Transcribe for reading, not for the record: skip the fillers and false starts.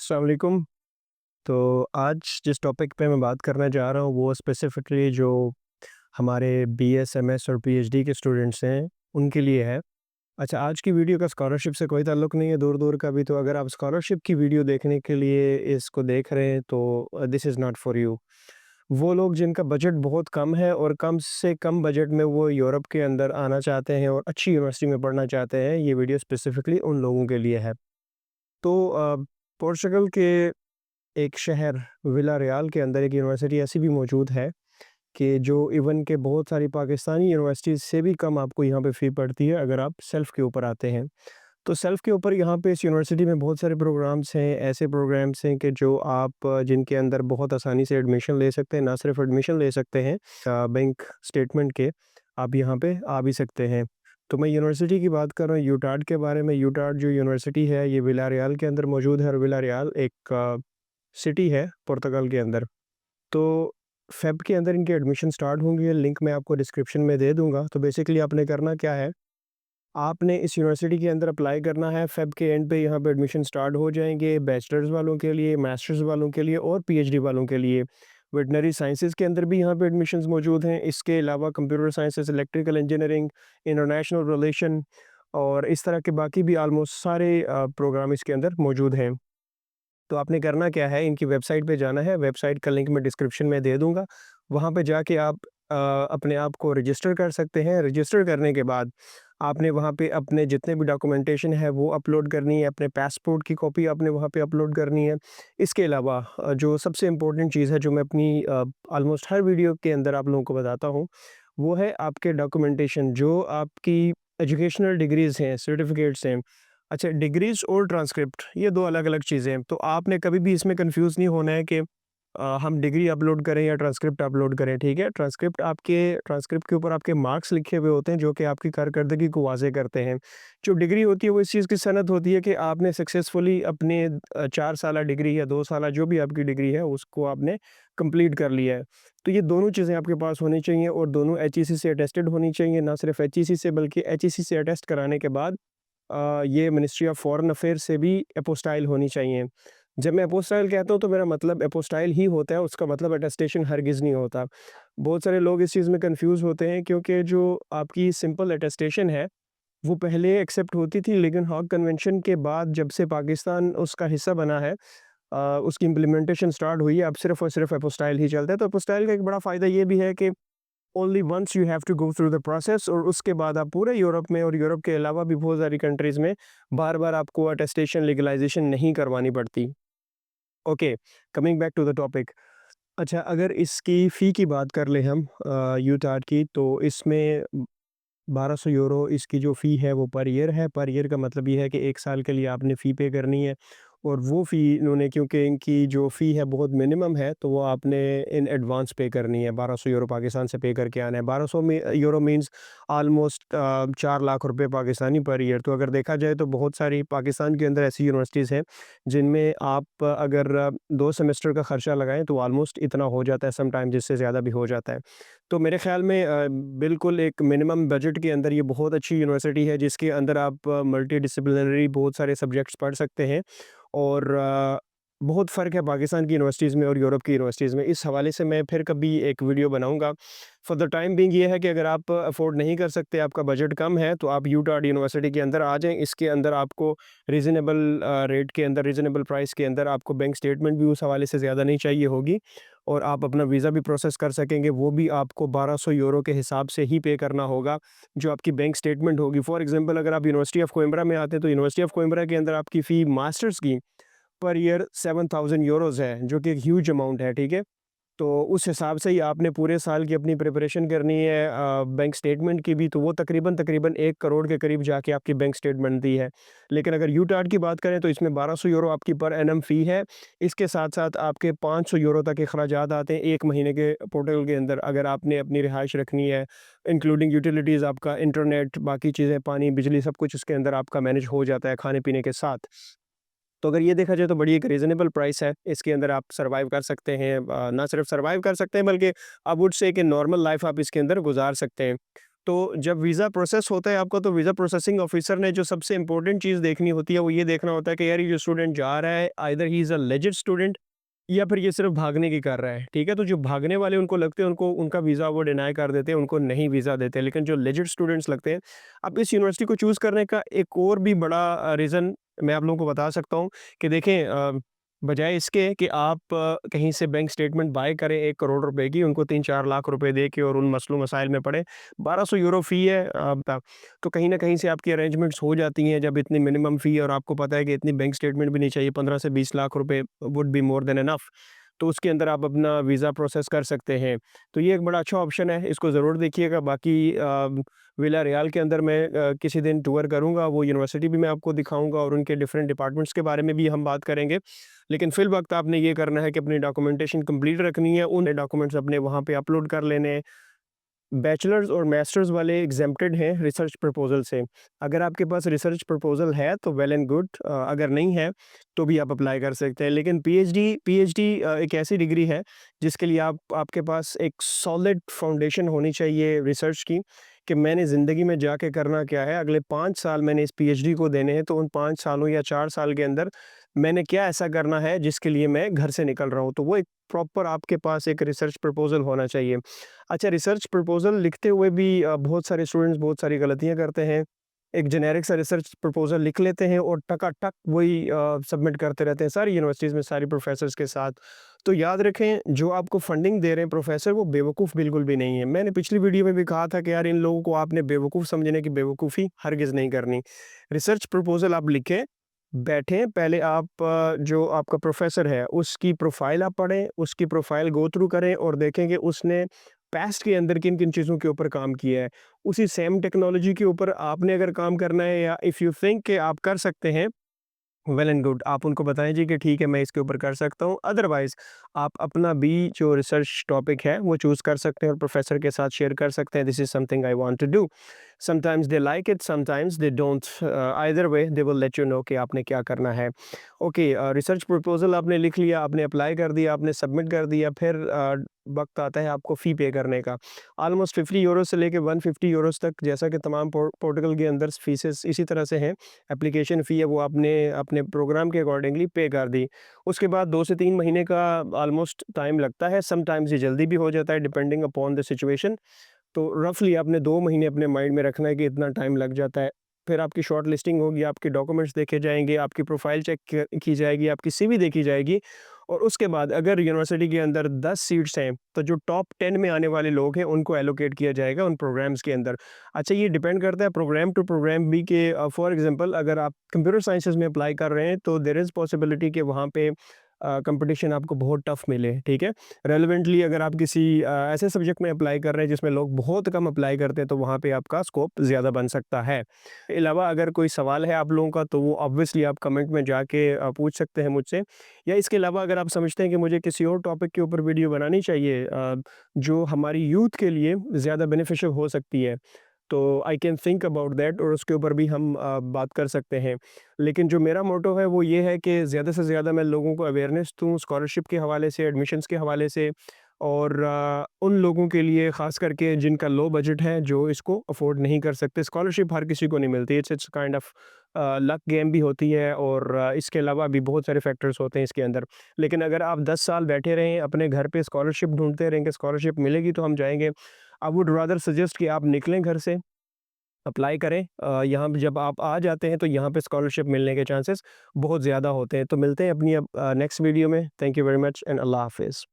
अस्सलाम वालेकुम। तो आज जिस टॉपिक पे मैं बात करना चाह रहा हूँ वो स्पेसिफ़िकली जो हमारे बीएस, एमएस और पीएचडी के स्टूडेंट्स हैं, उनके लिए है। अच्छा, आज की वीडियो का स्कॉलरशिप से कोई ताल्लुक नहीं है दूर-दूर का भी, तो अगर आप स्कॉलरशिप की वीडियो देखने के लिए इसको देख रहे हैं तो this is not for you. वो लोग जिनका बजट बहुत कम है और कम से कम बजट में वो यूरोप के अंदर आना चाहते हैं और अच्छी यूनिवर्सिटी में पढ़ना चाहते हैं, ये वीडियो स्पेसिफ़िकली उन लोगों के लिए है। तो पोर्चुगल के एक शहर विलारियाल के अंदर एक यूनिवर्सिटी ऐसी भी मौजूद है कि जो इवन के बहुत सारी पाकिस्तानी यूनिवर्सिटीज़ से भी कम आपको यहाँ पे फ़ी पड़ती है अगर आप सेल्फ़ के ऊपर आते हैं। तो सेल्फ़ के ऊपर यहाँ पे इस यूनिवर्सिटी में बहुत सारे प्रोग्राम्स हैं, ऐसे प्रोग्राम्स हैं कि जो आप जिनके अंदर बहुत आसानी से एडमिशन ले सकते हैं, ना सिर्फ़ एडमिशन ले सकते हैं बैंक स्टेटमेंट के, आप यहाँ पे आ भी सकते हैं। तो मैं यूनिवर्सिटी की बात कर रहा हूँ यूटाड के बारे में। यूटाड जो यूनिवर्सिटी है ये विलारियाल के अंदर मौजूद है और विलारियाल एक सिटी है पुर्तगाल के अंदर। तो फ़ेब के अंदर इनके एडमिशन स्टार्ट होंगे, लिंक मैं आपको डिस्क्रिप्शन में दे दूँगा। तो बेसिकली आपने करना क्या है, आपने इस यूनिवर्सिटी के अंदर अप्लाई करना है, फ़ेब के एंड पे यहाँ पे एडमिशन स्टार्ट हो जाएँगे, बैचलर्स वालों के लिए, मास्टर्स वालों के लिए और पीएचडी वालों के लिए। वेटरनरी साइंसेज़ के अंदर भी यहाँ पे एडमिशन्स मौजूद हैं। इसके अलावा computer sciences, electrical engineering, international relation और इस तरह के बाकी भी ऑलमोस्ट सारे प्रोग्राम इसके अंदर मौजूद हैं। तो आपने करना क्या है, इनकी वेबसाइट पे जाना है, वेबसाइट का लिंक मैं डिस्क्रिप्शन में दे दूँगा। वहाँ पे जाके आप अपने आप को रजिस्टर कर सकते हैं। रजिस्टर करने के बाद आपने वहाँ पे अपने जितने भी डॉक्यूमेंटेशन है वो अपलोड करनी है, अपने पासपोर्ट की कॉपी आपने वहाँ पे अपलोड करनी है। इसके अलावा जो सबसे इम्पोर्टेंट चीज़ है जो मैं अपनी ऑलमोस्ट हर वीडियो के अंदर आप लोगों को बताता हूँ, वो है आपके डॉक्यूमेंटेशन जो आपकी एजुकेशनल डिग्रीज़ हैं, सर्टिफ़िकेट्स हैं। अच्छा, डिग्रीज़ और ट्रांसक्रिप्ट ये 2 अलग-अलग चीज़ें हैं। तो आपने कभी भी इसमें कन्फ्यूज़ नहीं होना है कि हम डिग्री अपलोड करें या ट्रांसक्रिप्ट अपलोड करें, ठीक है? ट्रांसक्रिप्ट के ऊपर आपके मार्क्स लिखे हुए होते हैं जो कि आपकी कारकर्दगी को वाज़ेह करते हैं। जो डिग्री होती है वो इस चीज़ की सनद होती है कि आपने सक्सेसफुली अपने 4 साला डिग्री या 2 साला जो भी आपकी डिग्री है उसको आपने कंप्लीट कर लिया है। तो ये दोनों चीज़ें आपके पास होनी चाहिए और दोनों एचईसी से अटेस्टेड होनी चाहिए, ना सिर्फ़ एचईसी से बल्कि एचईसी से अटेस्ट कराने के बाद ये मिनिस्ट्री ऑफ फॉरेन अफेयर्स से भी एपोस्टाइल होनी चाहिए। जब मैं एपोस्टाइल कहता हूँ तो मेरा मतलब एपोस्टाइल ही होता है, उसका मतलब अटेस्टेशन हरगिज़ नहीं होता। बहुत सारे लोग इस चीज़ में कन्फ्यूज़ होते हैं क्योंकि जो आपकी सिंपल अटेस्टेशन है, वो पहले एक्सेप्ट होती थी लेकिन हाग कन्वेंशन के बाद जब से पाकिस्तान उसका हिस्सा बना है उसकी इम्प्लीमेंटेशन स्टार्ट हुई है, अब सिर्फ़ और सिर्फ़ एपोस्टाइल ही चलता है। तो एपोस्टाइल का एक बड़ा फ़ायदा ये भी है कि only once you have to go through the process और उसके बाद आप पूरे यूरोप में और यूरोप के अलावा भी बहुत सारी कंट्रीज़ में बार-बार आपको अटेस्टेशन लीगलाइज़ेशन नहीं करवानी पड़ती। Okay, coming back to the topic. अच्छा, अगर इसकी फ़ी की बात कर लें हम यूटाट की तो इसमें 1200 यूरो इसकी जो फ़ी है वो पर ईयर है। पर ईयर का मतलब ये है कि 1 साल के लिए आपने फ़ी पे करनी है और वो फ़ी इन्होंने क्योंकि इनकी जो फ़ी है बहुत मिनिमम है तो वो आपने इन एडवांस पे करनी है। 1200 यूरो पाकिस्तान से पे करके आना है। 1200 में यूरो मीन्स ऑलमोस्ट 4 लाख रुपए पाकिस्तानी पर ईयर। तो अगर देखा जाए तो बहुत सारी पाकिस्तान के अंदर ऐसी यूनिवर्सिटीज़ हैं जिनमें आप अगर 2 सेमेस्टर का खर्चा लगाएँ तो ऑलमोस्ट इतना हो जाता है, समटाइम जिससे ज़्यादा भी हो जाता है। तो मेरे ख़्याल में बिल्कुल एक मिनिमम बजट के अंदर ये बहुत अच्छी यूनिवर्सिटी है जिसके अंदर आप मल्टी डिसिप्लिनरी बहुत सारे सब्जेक्ट्स पढ़ सकते हैं और बहुत फ़र्क है पाकिस्तान की यूनिवर्सिटीज़ में और यूरोप की यूनिवर्सिटीज़ में। इस हवाले से मैं फिर कभी एक वीडियो बनाऊँगा। फॉर द टाइम बीइंग ये है कि अगर आप अफ़ोर्ड नहीं कर सकते, आपका बजट कम है, तो आप यूटाड यूनिवर्सिटी के अंदर आ जाएँ। इसके अंदर आपको रीज़नेबल रेट के अंदर, रीज़नेबल प्राइस के अंदर आपको बैंक स्टेटमेंट भी उस हवाले से ज़्यादा नहीं चाहिए होगी और आप अपना वीज़ा भी प्रोसेस कर सकेंगे। वो भी आपको 1200 यूरो के हिसाब से ही पे करना होगा, जो आपकी बैंक स्टेटमेंट होगी। फॉर एग्ज़ाम्पल अगर आप यूनिवर्सिटी ऑफ़ कोइम्ब्रा में आते हैं, तो यूनिवर्सिटी ऑफ़ कोइम्ब्रा के अंदर आपकी फ़ी मास्टर्स की पर ईयर 7000 यूरोज़ है, जो कि एक ह्यूज अमाउंट है, ठीक है? तो उस हिसाब से ही आपने पूरे साल की अपनी प्रिपरेशन करनी है बैंक स्टेटमेंट की भी, तो वो तकरीबन 1 करोड़ के करीब जाके आपकी बैंक स्टेटमेंट बनती है। लेकिन अगर यूटाट की बात करें तो इसमें 1200 यूरो आपकी पर एनम फ़ी है। इसके साथ-साथ आपके 500 यूरो तक के अखराजात आते हैं 1 महीने के पोर्टल के अंदर अगर आपने अपनी रिहाइश रखनी है, इंक्लूडिंग यूटिलिटीज़ आपका इंटरनेट, बाकी चीज़ें, पानी, बिजली सब कुछ इसके अंदर आपका मैनेज हो जाता है खाने-पीने के साथ। तो अगर ये देखा जाए तो बड़ी एक रीज़नेबल प्राइस है, इसके अंदर आप सर्वाइव कर सकते हैं ना सिर्फ सर्वाइव कर सकते हैं बल्कि आई वुड से कि नॉर्मल लाइफ़ आप इसके अंदर गुज़ार सकते हैं। तो जब वीज़ा प्रोसेस होता है आपका, तो वीज़ा प्रोसेसिंग ऑफिसर ने जो सबसे इम्पोर्टेंट चीज़ देखनी होती है, वो ये देखना होता है कि यार ये जो स्टूडेंट जा रहा है, either he is a legit student या फिर ये सिर्फ़ भागने की कर रहा है, ठीक है? तो जो भागने वाले उनको लगते हैं, उनको उनका वीज़ा वो डिनाई कर देते हैं, उनको नहीं वीज़ा देते। लेकिन जो लेजिट स्टूडेंट्स लगते हैं, अब इस यूनिवर्सिटी को चूज़ करने का एक और भी बड़ा रीज़न मैं आप लोगों को बता सकता हूँ कि देखें, बजाय इसके कि आप कहीं से बैंक स्टेटमेंट बाय करें 1 करोड़ रुपए की, उनको 3-4 लाख रुपए दे के और उन मसलो-मसाइल में पड़े, 1200 यूरो फ़ी है, तो कहीं न कहीं से आपकी अरेंजमेंट्स हो जाती हैं जब इतनी मिनिमम फ़ी और आपको पता है कि इतनी बैंक स्टेटमेंट भी नहीं चाहिए, 15 से 20 लाख रुपए would be more than enough. तो उसके अंदर आप अपना वीज़ा प्रोसेस कर सकते हैं। तो ये एक बड़ा अच्छा ऑप्शन है, इसको ज़रूर देखिएगा। बाकी विला रियाल के अंदर मैं किसी दिन टूर करूँगा, वो यूनिवर्सिटी भी मैं आपको दिखाऊँगा और उनके डिफरेंट डिपार्टमेंट्स के बारे में भी हम बात करेंगे। लेकिन फ़िल वक़्त आपने ये करना है कि अपनी डॉक्यूमेंटेशन कंप्लीट रखनी है, उन डॉक्यूमेंट्स अपने वहाँ पे अपलोड कर लेने हैं। बैचलर्स और मास्टर्स वाले एग्ज़ेम्प्टेड हैं रिसर्च प्रपोज़ल से। अगर आपके पास रिसर्च प्रपोज़ल है तो वेल एंड गुड, अगर नहीं है तो भी आप अप्लाई कर सकते हैं। लेकिन पीएचडी एक ऐसी डिग्री है जिसके लिए आपके पास एक सॉलिड फाउंडेशन होनी चाहिए रिसर्च की, कि मैंने ज़िंदगी में जाके करना क्या है, अगले 5 साल मैंने इस पीएचडी को देने हैं, तो उन 5 सालों या 4 साल के अंदर मैंने क्या ऐसा करना है जिसके लिए मैं घर से निकल रहा हूँ। तो वो एक प्रॉपर आपके पास एक रिसर्च प्रपोज़ल होना चाहिए। अच्छा, रिसर्च प्रपोज़ल लिखते हुए भी बहुत सारे स्टूडेंट्स बहुत सारी गलतियाँ करते हैं। एक जेनेरिक सा रिसर्च प्रपोज़ल लिख लेते हैं और टका-टक वही सबमिट करते रहते हैं सारी यूनिवर्सिटीज़ में, सारी प्रोफ़ेसर्स के साथ। तो याद रखें, जो आपको फंडिंग दे रहे हैं प्रोफ़ेसर, वो बेवकूफ़ बिल्कुल भी नहीं है। मैंने पिछली वीडियो में भी कहा था कि यार इन लोगों को आपने बेवकूफ़ समझने की बेवकूफ़ी हरगिज़ नहीं करनी। रिसर्च प्रपोज़ल आप लिखें, बैठें, पहले आप जो आपका प्रोफ़ेसर है, उसकी प्रोफ़ाइल आप पढ़ें, उसकी प्रोफ़ाइल गो थ्रू करें और देखें कि उसने पास्ट के अंदर किन-किन चीज़ों के ऊपर काम किया है। उसी सेम टेक्नोलॉजी के ऊपर आपने अगर काम करना है, या इफ़ यू थिंक कि आप कर सकते हैं, वेल एंड गुड, आप उनको बताएँ जी कि ठीक है, मैं इसके ऊपर कर सकता हूँ। अदरवाइज़ आप अपना भी जो रिसर्च टॉपिक है वो चूज़ कर सकते हैं और प्रोफ़ेसर के साथ शेयर कर सकते हैं, this is something I want to do. Sometimes they like it, sometimes they don't, either way they will let you know कि आपने क्या करना है। ओके, रिसर्च प्रपोज़ल आपने लिख लिया, आपने अप्लाई कर दिया, आपने सबमिट कर दिया, फिर वक़्त आता है आपको फ़ी पे करने का। ऑलमोस्ट 50 यूरो से लेके 150 यूरोज़ तक, जैसा कि तमाम पोर्टुगल के अंदर फ़ीसेस इसी तरह से हैं। एप्लीकेशन फ़ी है वो आपने अपने प्रोग्राम के अकॉर्डिंगली पे कर दी। उसके बाद 2 से 3 महीने का ऑलमोस्ट टाइम लगता है, समटाइम्स ये जल्दी भी हो जाता है डिपेंडिंग अपॉन द सिचुएशन। तो रफ़ली आपने 2 महीने अपने माइंड में रखना है कि इतना टाइम लग जाता है। फिर आपकी शॉर्ट लिस्टिंग होगी, आपके डॉक्यूमेंट्स देखे जाएँगे, आपकी प्रोफ़ाइल चेक क की जाएगी, आपकी सीवी देखी जाएगी और उसके बाद अगर यूनिवर्सिटी के अंदर 10 सीट्स हैं, तो जो टॉप 10 में आने वाले लोग हैं, उनको एलोकेट किया जाएगा उन प्रोग्राम्स के अंदर। अच्छा, ये डिपेंड करता है प्रोग्राम टू प्रोग्राम भी, कि फॉर एग्ज़ाम्पल अगर आप कंप्यूटर साइंसेज़ में अप्लाई कर रहे हैं, तो देयर इज़ पॉसिबिलिटी कि वहाँ पे कंपटीशन आपको बहुत टफ़ मिले, ठीक है? रेलेवेंटली अगर आप किसी ऐसे सब्जेक्ट में अप्लाई कर रहे हैं जिसमें लोग बहुत कम अप्लाई करते हैं, तो वहाँ पे आपका स्कोप ज़्यादा बन सकता है। अलावा अगर कोई सवाल है आप लोगों का, तो वो ऑब्वियसली आप कमेंट में जाके पूछ सकते हैं मुझसे, या इसके अलावा अगर आप समझते हैं कि मुझे किसी और टॉपिक के ऊपर वीडियो बनानी चाहिए जो हमारी यूथ के लिए ज़्यादा बेनिफिशियल हो सकती है, तो I can think about that और उसके ऊपर भी हम बात कर सकते हैं। लेकिन जो मेरा मोटो है वो ये है कि ज़्यादा से ज़्यादा मैं लोगों को अवेयरनेस दूँ स्कॉलरशिप के हवाले से, एडमिशन्स के हवाले से, और उन लोगों के लिए ख़ास करके जिनका लो बजट है, जो इसको अफ़ोर्ड नहीं कर सकते। स्कॉलरशिप हर किसी को नहीं मिलती, it's it's kind of luck game भी होती है, और इसके अलावा भी बहुत सारे फैक्टर्स होते हैं इसके अंदर। लेकिन अगर आप 10 साल बैठे रहें अपने घर पे स्कॉलरशिप ढूँढते रहें कि स्कॉलरशिप मिलेगी तो हम जाएँगे, आई वुड रादर सजेस्ट कि आप निकलें घर से, अप्लाई करें। यहाँ पे जब आप आ जाते हैं तो यहाँ पे स्कॉलरशिप मिलने के चांसेस बहुत ज़्यादा होते हैं। तो मिलते हैं अपनी अब नेक्स्ट वीडियो में। Thank you very much and Allah हाफ़िज़।